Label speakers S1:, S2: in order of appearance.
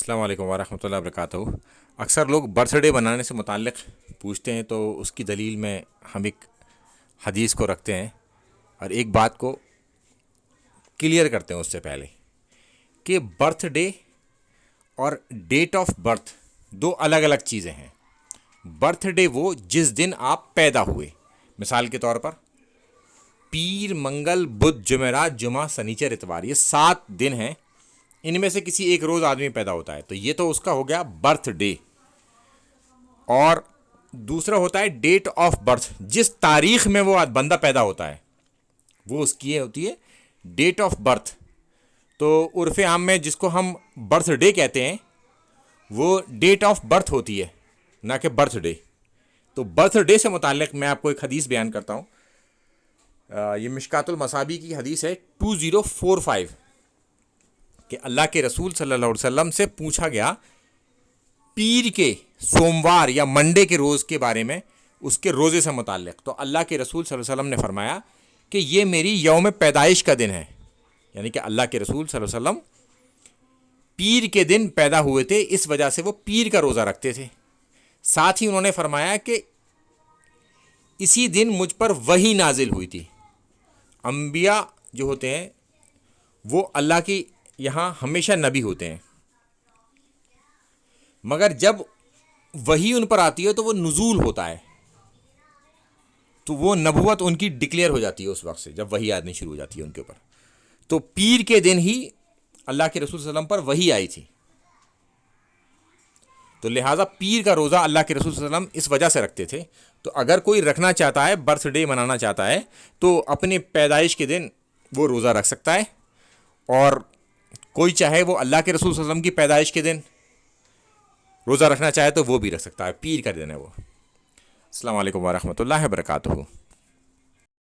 S1: السلام علیکم ورحمۃ اللہ وبرکاتہ۔ اکثر لوگ برتھ ڈے بنانے سے متعلق پوچھتے ہیں، تو اس کی دلیل میں ہم ایک حدیث کو رکھتے ہیں اور ایک بات کو کلیئر کرتے ہیں اس سے پہلے کہ برتھ ڈے اور ڈیٹ آف برتھ دو الگ الگ چیزیں ہیں۔ برتھ ڈے وہ جس دن آپ پیدا ہوئے، مثال کے طور پر پیر، منگل، بدھ، جمعرات، جمعہ، سنیچر، اتوار، یہ 7 دن ہیں، ان میں سے کسی ایک روز آدمی پیدا ہوتا ہے، تو یہ تو اس کا ہو گیا برتھ ڈے۔ اور دوسرا ہوتا ہے ڈیٹ آف برتھ، جس تاریخ میں وہ بندہ پیدا ہوتا ہے وہ اس کی ہوتی ہے ڈیٹ آف برتھ۔ تو عرف عام میں جس کو ہم برتھ ڈے کہتے ہیں وہ ڈیٹ آف برتھ ہوتی ہے، نہ کہ برتھ ڈے۔ تو برتھ ڈے سے متعلق میں آپ کو ایک حدیث بیان کرتا ہوں۔ یہ مشکات المصابیح کی حدیث ہے 2045 کہ اللہ کے رسول صلی اللہ علیہ وسلم سے پوچھا گیا پیر کے، سوموار یا منڈے کے روز کے بارے میں، اس کے روزے سے متعلق۔ تو اللہ کے رسول صلی اللہ علیہ وسلم نے فرمایا کہ یہ میری یوم پیدائش کا دن ہے، یعنی کہ اللہ کے رسول صلی اللہ علیہ وسلم پیر کے دن پیدا ہوئے تھے، اس وجہ سے وہ پیر کا روزہ رکھتے تھے۔ ساتھ ہی انہوں نے فرمایا کہ اسی دن مجھ پر وحی نازل ہوئی تھی۔ انبیاء جو ہوتے ہیں وہ اللہ کی یہاں ہمیشہ نبی ہوتے ہیں، مگر جب وحی ان پر آتی ہے تو وہ نزول ہوتا ہے، تو وہ نبوت ان کی ڈکلیئر ہو جاتی ہے اس وقت سے، جب وحی آنی شروع ہو جاتی ہے ان کے اوپر۔ تو پیر کے دن ہی اللہ کے رسول صلی اللہ علیہ وسلم پر وحی آئی تھی، تو لہٰذا پیر کا روزہ اللہ کے رسول صلی اللہ علیہ وسلم اس وجہ سے رکھتے تھے۔ تو اگر کوئی رکھنا چاہتا ہے، برتھ ڈے منانا چاہتا ہے، تو اپنے پیدائش کے دن وہ روزہ رکھ سکتا ہے، اور کوئی چاہے وہ اللہ کے رسول صلی اللہ علیہ وسلم کی پیدائش کے دن روزہ رکھنا چاہے تو وہ بھی رکھ سکتا ہے، پیر کا دن ہے وہ۔ السلام علیکم ورحمۃ اللہ وبرکاتہ۔